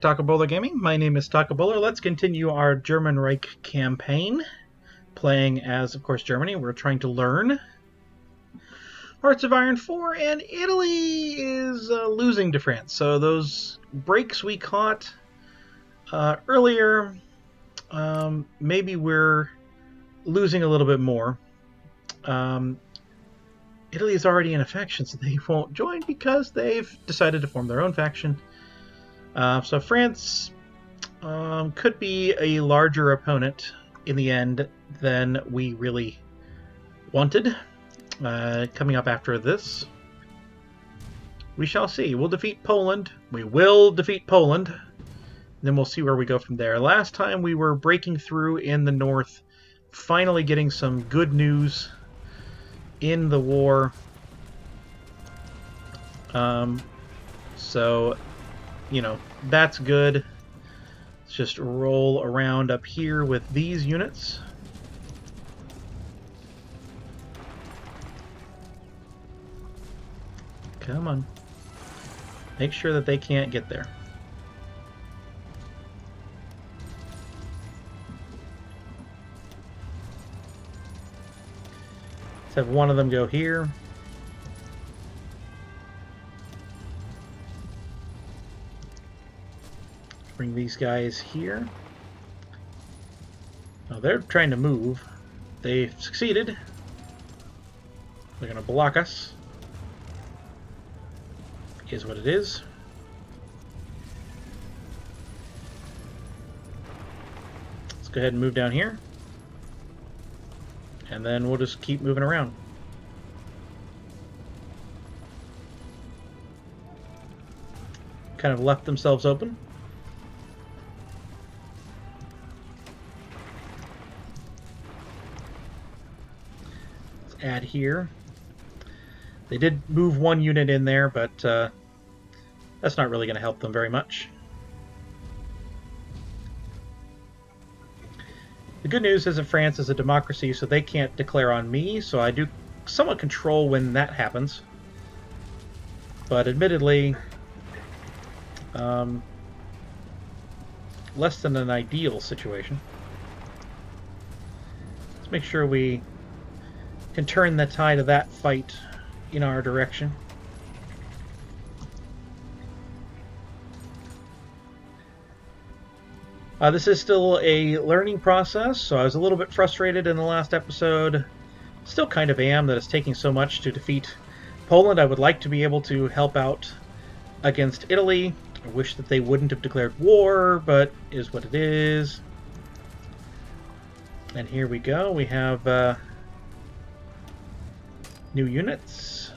Takabola Gaming. My name is Takabola. Let's continue our German Reich campaign. Playing as, of course, Germany. We're trying to learn Hearts of Iron 4, and Italy is losing to France. So those breaks we caught earlier, maybe we're losing a little bit more. Italy is already in a faction, so they won't join because they've decided to form their own faction. So France could be a larger opponent in the end than we really wanted. Coming up after this, we shall see. We'll defeat Poland. We will defeat Poland. Then we'll see where we go from there. Last time we were breaking through in the north, finally getting some good news in the war. So, you know, that's good. Let's just roll around up here with these units. Come on. Make sure that they can't get there. Let's have one of them go here. Bring these guys here. Now they're trying to move. They've succeeded. They're going to block us. Is what it is. Let's go ahead and move down here. And then we'll just keep moving around. Kind of left themselves open. Let's add here. They did move one unit in there, but that's not really going to help them very much. The good news is that France is a democracy, so they can't declare on me, so I do somewhat control when that happens. But admittedly, less than an ideal situation. Let's make sure we can turn the tide of that fight in our direction. This is still a learning process, so I was a little bit frustrated in the last episode. Still kind of am that it's taking so much to defeat Poland. I would like to be able to help out against Italy. I wish that they wouldn't have declared war, but it is what it is. And here we go. We have new units.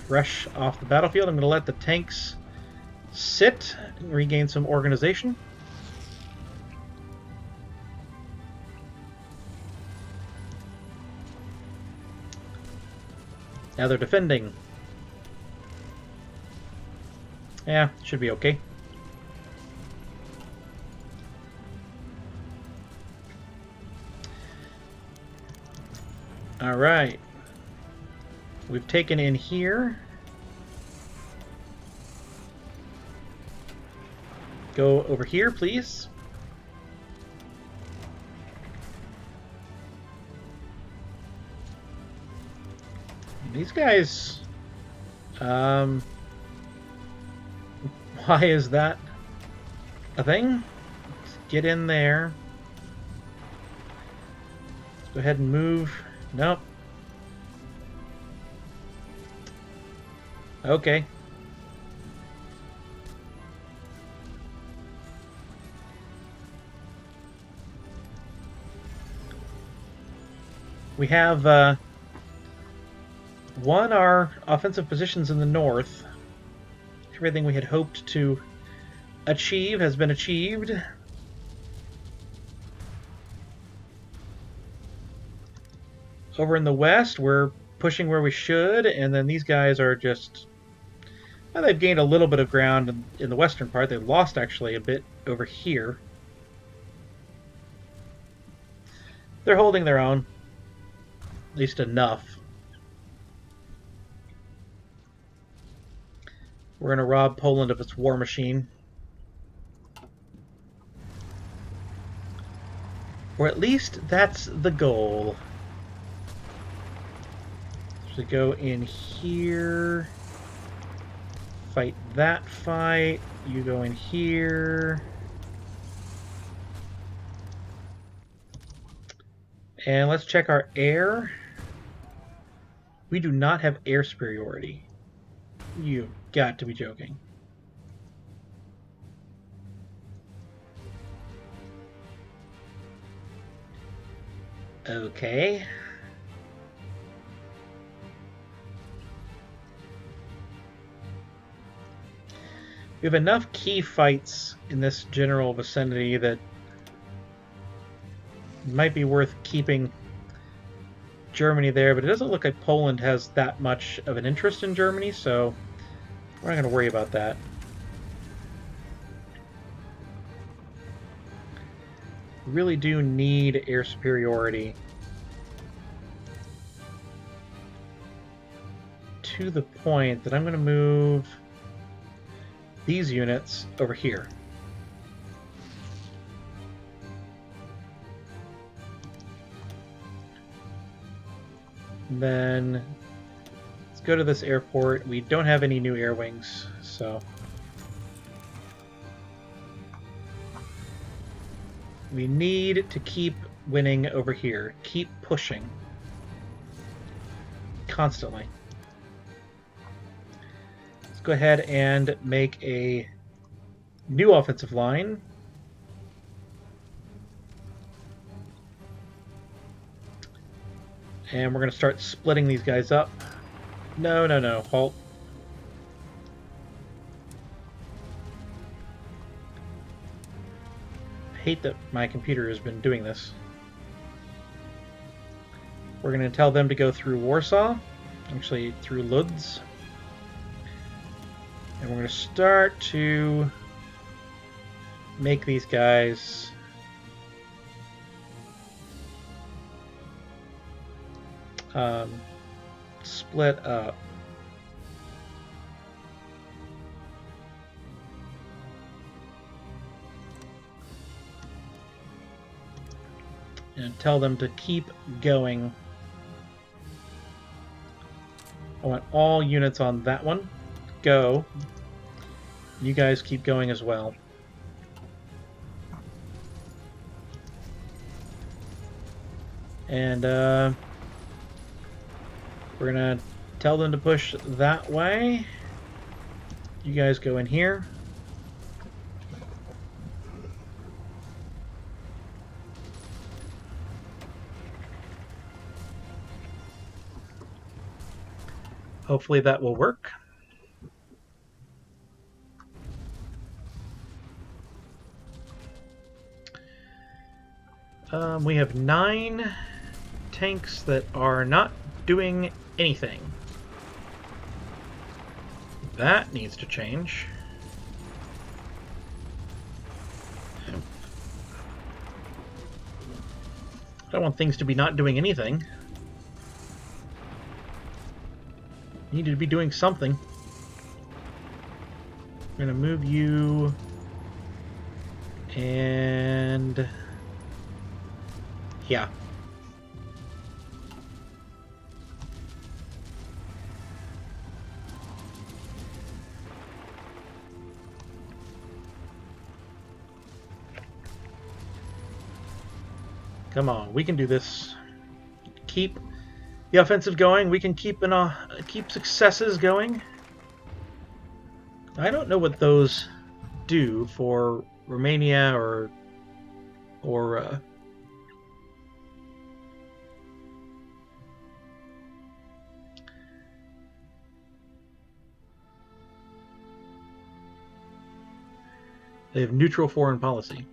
Fresh off the battlefield. I'm going to let the tanks sit and regain some organization. Now they're defending. Yeah, should be okay. All right. We've taken in here. Go over here, please. These guys... why is that a thing? Let's get in there. Let's go ahead and move. Nope. Okay. We have won our offensive positions in the north. Everything we had hoped to achieve has been achieved. Over in the west, we're pushing where we should, and then these guys are just... Well, they've gained a little bit of ground in the western part. They've lost, actually, a bit over here. They're holding their own. At least enough. We're going to rob Poland of its war machine. Or at least that's the goal. So go in here. Fight that fight. You go in here. And let's check our air. We do not have air superiority. You've got to be joking. Okay. We have enough key fights in this general vicinity that it might be worth keeping Germany there, but it doesn't look like Poland has that much of an interest in Germany, so we're not going to worry about that. We really do need air superiority. To the point that I'm going to move these units over here. And then let's go to this airport. We don't have any new air wings, so we need to keep winning over here. Keep pushing. Constantly. Let's go ahead and make a new offensive line. And we're going to start splitting these guys up. No, no, no. Halt. I hate that my computer has been doing this. We're going to tell them to go through Warsaw. Actually, through Lodz. And we're going to start to make these guys split up. And tell them to keep going. I want all units on that one. Go. You guys keep going as well. And we're gonna tell them to push that way. You guys go in here. Hopefully that will work. We have 9 tanks that are not doing anything. That needs to change. I don't want things to be not doing anything. You need to be doing something. I'm gonna move you and yeah. Come on, we can do this. Keep the offensive going. We can keep successes going. I don't know what those do for Romania or they have neutral foreign policy.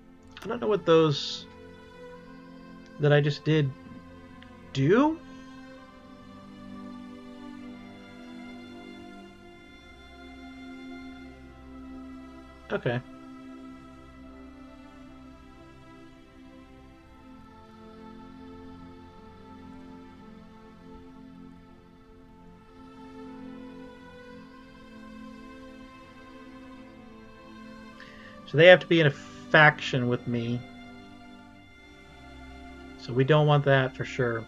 I don't know what those that I just did do. Okay. So they have to be in a faction with me. So we don't want that for sure.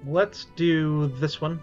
Let's do this one.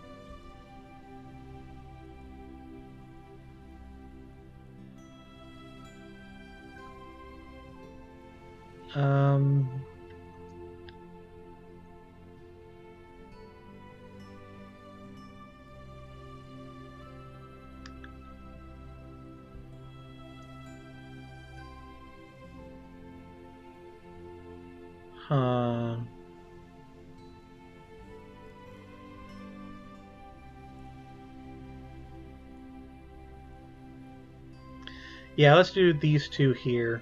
Yeah, let's do these two here.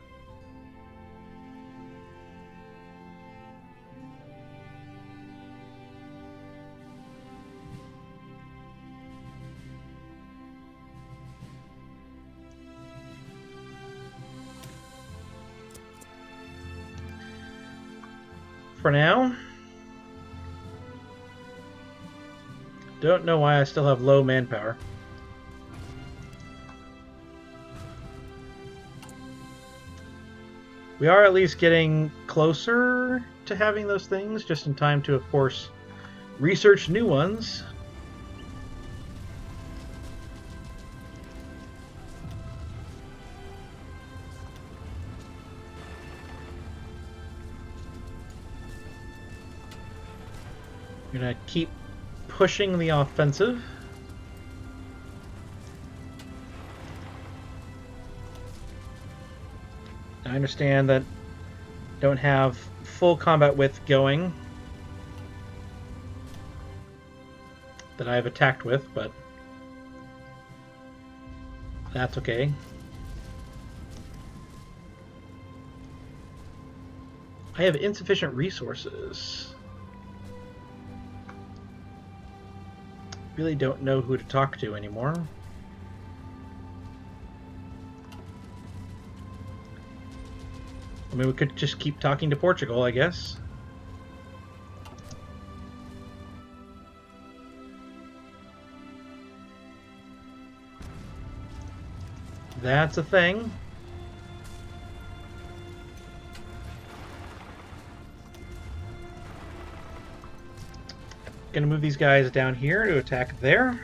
For now. Don't know why I still have low manpower. We are at least getting closer to having those things, just in time to, of course, research new ones. We're going to keep pushing the offensive. I understand that I don't have full combat width going that I've attacked with, but that's okay. I have insufficient resources. Really don't know who to talk to anymore. I mean, we could just keep talking to Portugal, I guess. That's a thing. Gonna move these guys down here to attack there.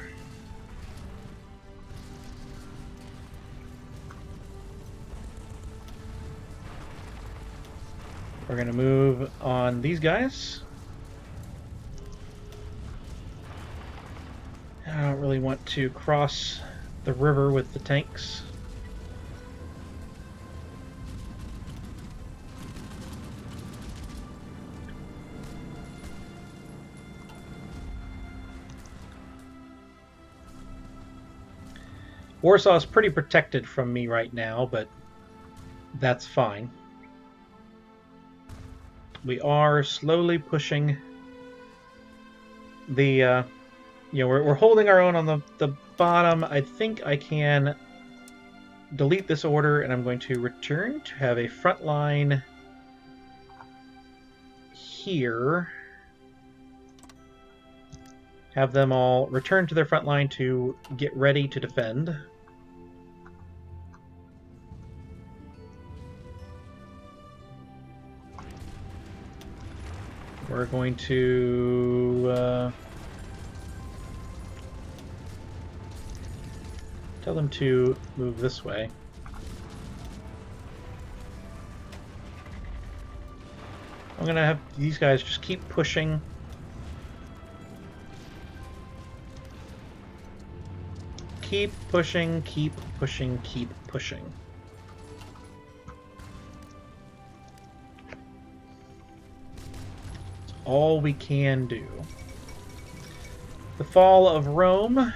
We're gonna move on these guys. I don't really want to cross the river with the tanks. Warsaw is pretty protected from me right now, but that's fine. We are slowly pushing the, we're holding our own on the bottom. I think I can delete this order, and I'm going to return to have a front line here. Have them all return to their front line to get ready to defend. We're going to tell them to move this way. I'm going to have these guys just keep pushing. Keep pushing, keep pushing, keep pushing. All we can do. The fall of Rome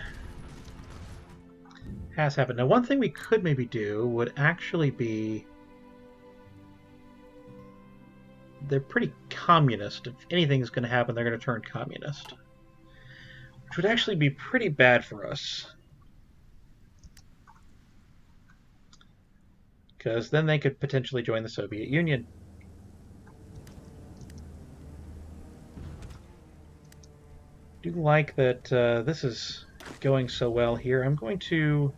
has happened. Now, one thing we could maybe do would actually be... They're pretty communist. If anything's going to happen, they're going to turn communist. Which would actually be pretty bad for us. Because then they could potentially join the Soviet Union. do like that this is going so well here. I'm going to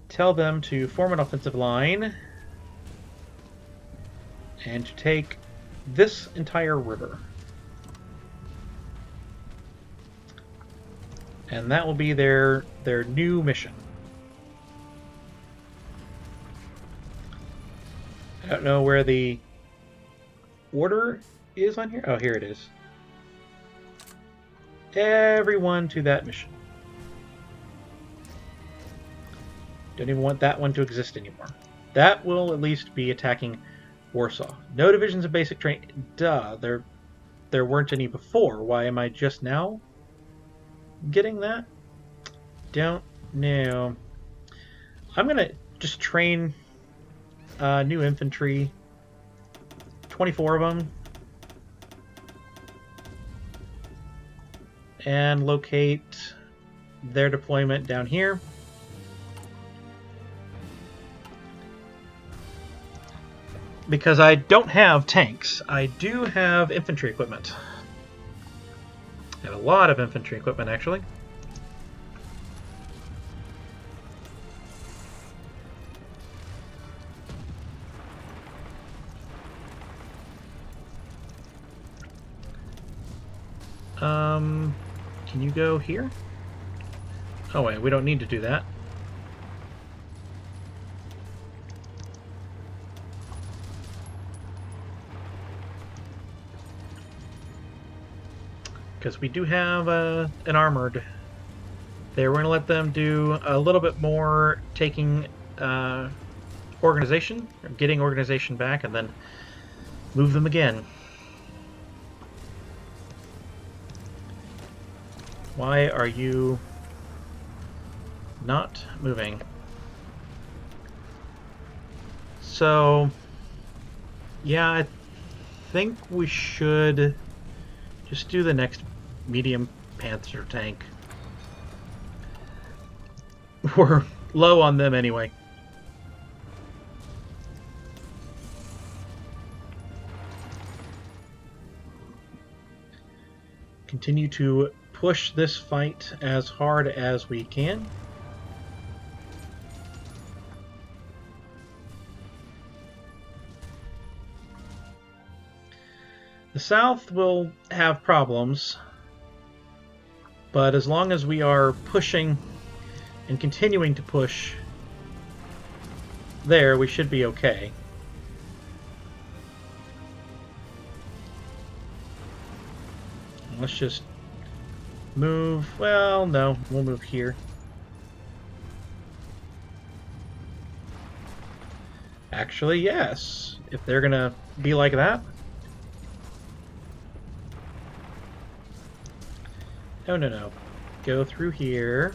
tell them to form an offensive line and to take this entire river. And that will be their new mission. I don't know where the order is on here. Oh, here it is. Everyone to that mission. Don't even want that one to exist anymore. That will at least be attacking Warsaw. No divisions of basic training. Duh, there weren't any before. Why am I just now getting that? Don't know. I'm gonna just train new infantry. 24 of them. And locate their deployment down here. Because I don't have tanks, I do have infantry equipment. I have a lot of infantry equipment, actually. Can you go here? Oh wait, we don't need to do that. Because we do have an armored there. We're going to let them do a little bit more taking organization, or getting organization back, and then move them again. Why are you not moving? So, yeah, I think we should just do the next medium Panther tank. We're low on them anyway. Continue to push this fight as hard as we can. The South will have problems, but as long as we are pushing and continuing to push there, we should be okay. Let's just move. Well, no, we'll move here. Actually, yes, if they're gonna be like that. No. Go through here.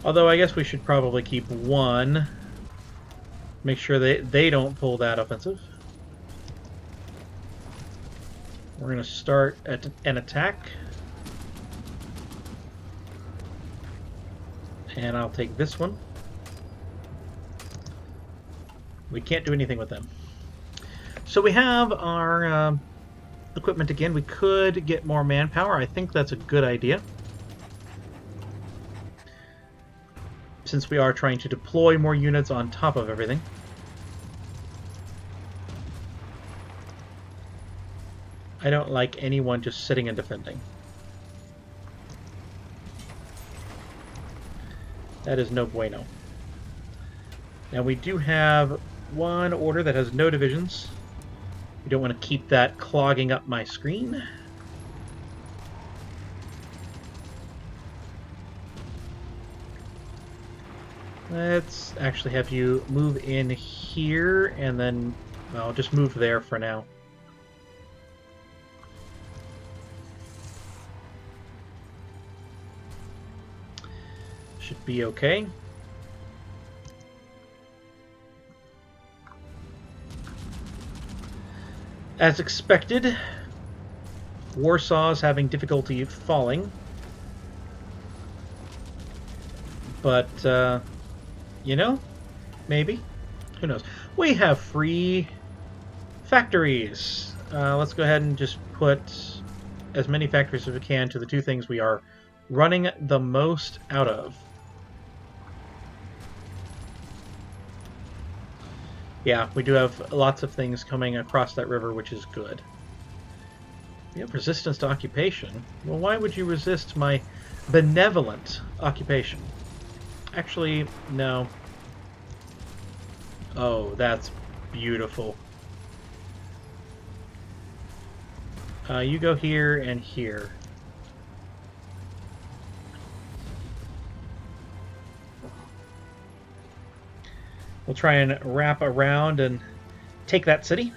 Although I guess we should probably keep one. Make sure they don't pull that offensive. We're going to start at an attack. And I'll take this one. We can't do anything with them. So we have our equipment again. We could get more manpower. I think that's a good idea. Since we are trying to deploy more units on top of everything. I don't like anyone just sitting and defending. That is no bueno. Now we do have one order that has no divisions. We don't want to keep that clogging up my screen. Let's actually have you move in here and then I'll just move there for now. Should be okay. As expected, Warsaw is having difficulty falling. But, you know, maybe. Who knows? We have free factories. Let's go ahead and just put as many factories as we can to the two things we are running the most out of. Yeah, we do have lots of things coming across that river, which is good. You have resistance to occupation. Well, why would you resist my benevolent occupation? Actually, no. Oh, that's beautiful. You go here and here. We'll try and wrap around and take that city.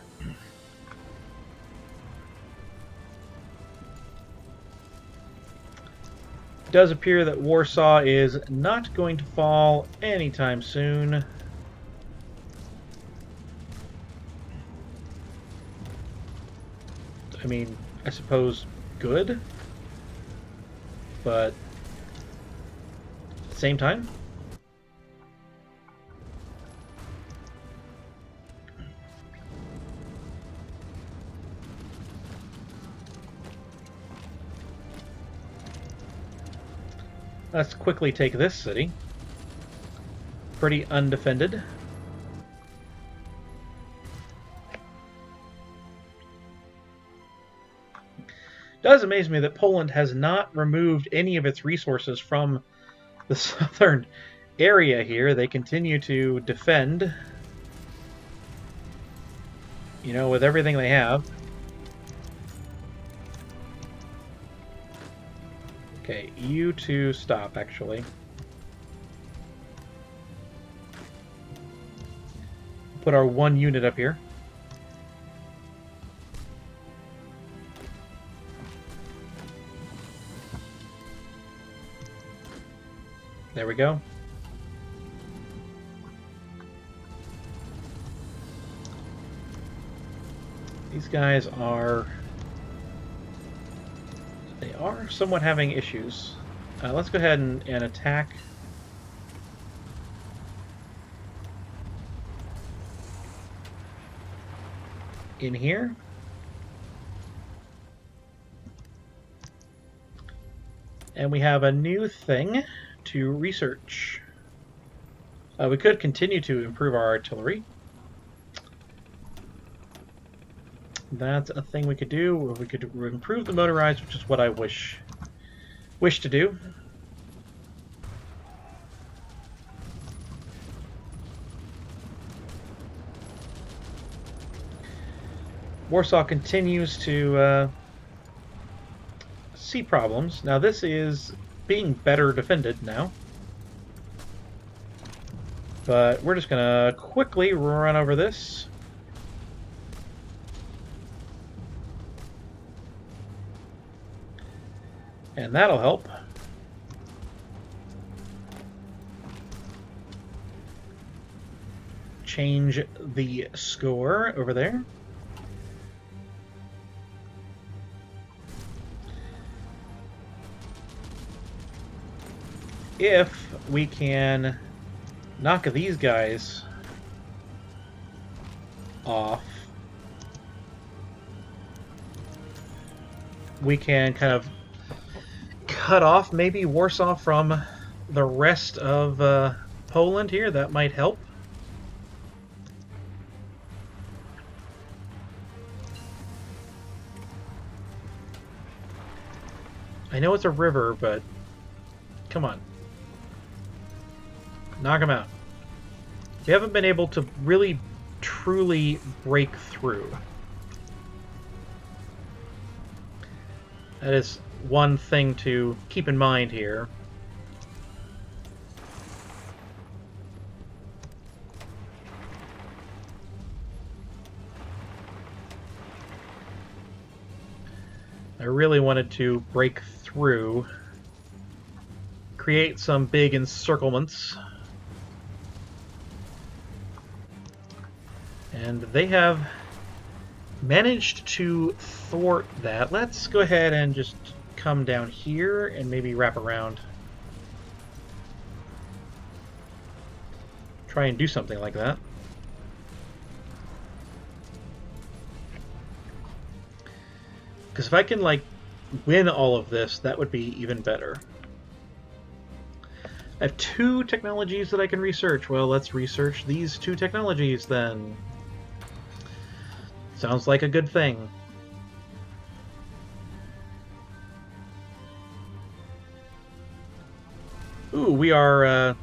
It does appear that Warsaw is not going to fall anytime soon. I mean, I suppose good, but at the same time, let's quickly take this city. Pretty undefended. It does amaze me that Poland has not removed any of its resources from the southern area here. They continue to defend, you know, with everything they have. Okay, you two stop, actually. Put our one unit up here. There we go. These guys are... they are somewhat having issues. Let's go ahead and attack. In here. And we have a new thing to research. We could continue to improve our artillery. That's a thing we could do. We could improve the motorized, which is what I wish to do. Warsaw continues to see problems. Now this is being better defended now. But we're just going to quickly run over this. And that'll help. Change the score over there. If we can knock these guys off, we can kind of cut off maybe Warsaw from the rest of Poland here. That might help. I know it's a river, but come on. Knock them out. We haven't been able to really, truly break through. That is one thing to keep in mind here. I really wanted to break through, create some big encirclements. And they have managed to thwart that. Let's go ahead and just come down here and maybe wrap around. Try and do something like that. Because if I can, like, win all of this, that would be even better. I have 2 technologies that I can research. Well, let's research these 2 technologies then. Sounds like a good thing. Ooh, we are...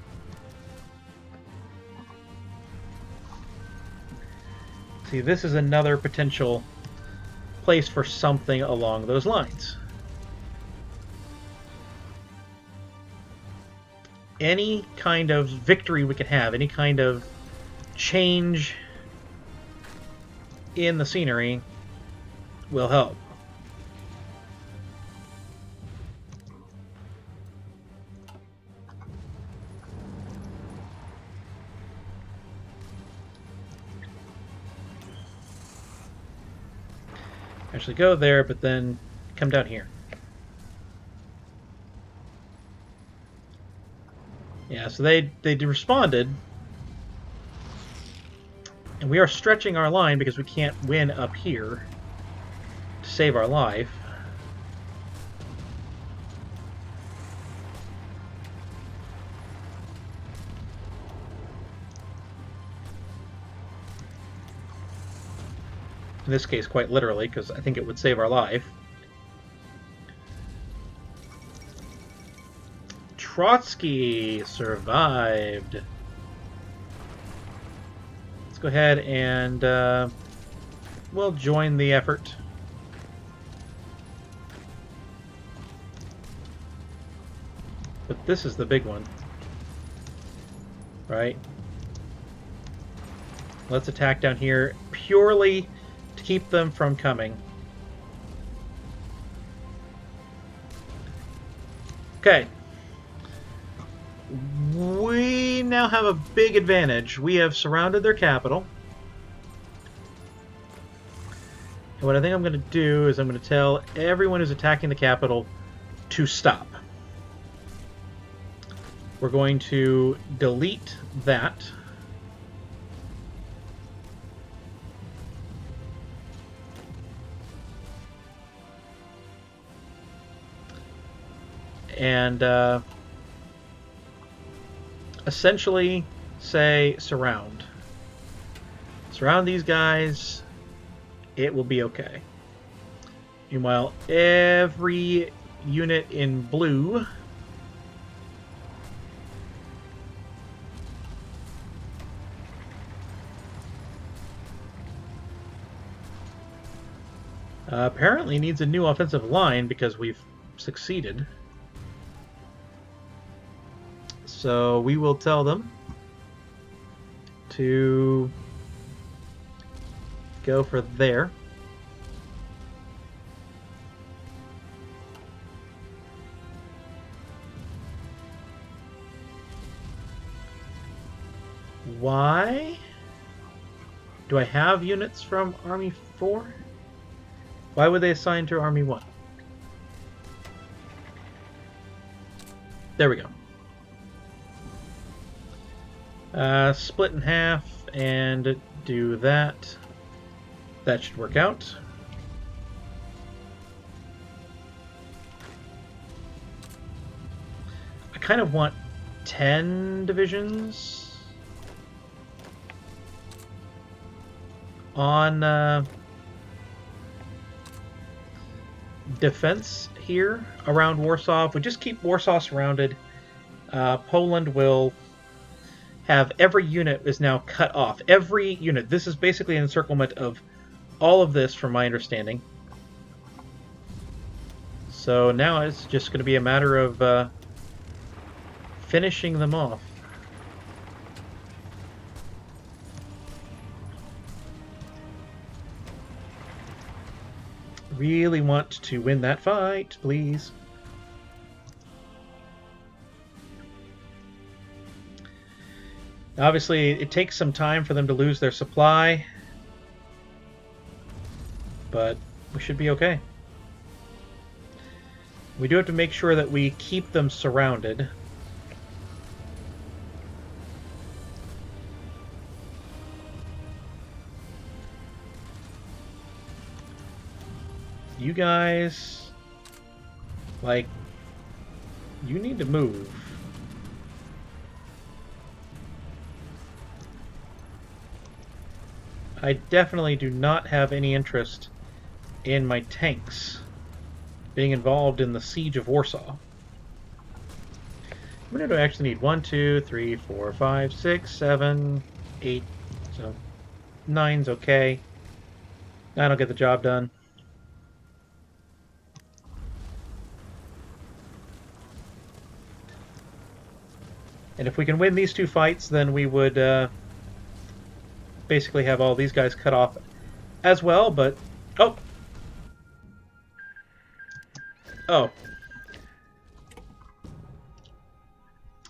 See, this is another potential place for something along those lines. Any kind of victory we can have, any kind of change in the scenery will help. Actually go there, but then come down here. Yeah, so they responded. And we are stretching our line because we can't win up here to save our life. In this case, quite literally, because I think it would save our life. Trotsky survived. Let's go ahead and we'll join the effort. But this is the big one, right? Let's attack down here purely to keep them from coming. Okay. We now have a big advantage. We have surrounded their capital. And what I think I'm going to do is I'm going to tell everyone who's attacking the capital to stop. We're going to delete that. And essentially say surround. Surround these guys. It will be okay. Meanwhile, every unit in blue apparently needs a new offensive line because we've succeeded. So we will tell them to go for there. Why do I have units from Army 4? Why would they assign to Army 1? There we go. Split in half and do that. That should work out. I kind of want 10 divisions on defense here around Warsaw. If we just keep Warsaw surrounded, Poland will have every unit is now cut off. Every unit. This is basically an encirclement of all of this, from my understanding. So now it's just going to be a matter of finishing them off. Really want to win that fight, please. Obviously, it takes some time for them to lose their supply, but we should be okay. We do have to make sure that we keep them surrounded. You guys Like, you need to move. I definitely do not have any interest in my tanks being involved in the siege of Warsaw. How many do I actually need? 1, 2, 3, 4, 5, 6, 7, 8. So 9's okay. That'll get the job done. And if we can win these 2 fights, then we would basically have all these guys cut off as well, but... Oh! Oh.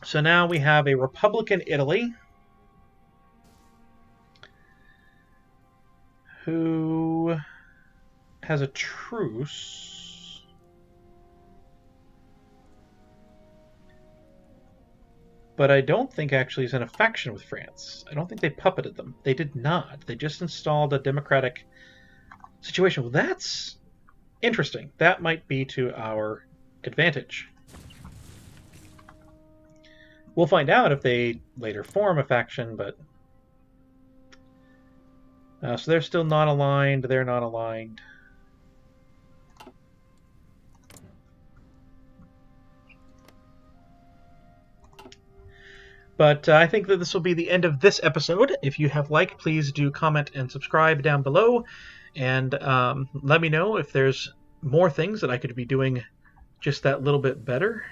So now we have a Republican Italy who has a truce. But I don't think actually is in a faction with France. I don't think they puppeted them. They did not. They just installed a democratic situation. Well, that's interesting. That might be to our advantage. We'll find out if they later form a faction, but... so they're still not aligned. They're not aligned. But I think that this will be the end of this episode. If you have liked, please do comment and subscribe down below. And let me know if there's more things that I could be doing just that little bit better.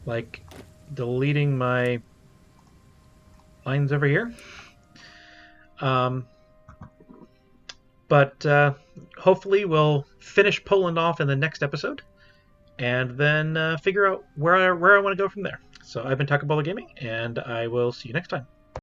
Like deleting my lines over here. But hopefully we'll finish Poland off in the next episode. And then figure out where I want to go from there. So I've been Takabola Gaming, and I will see you next time.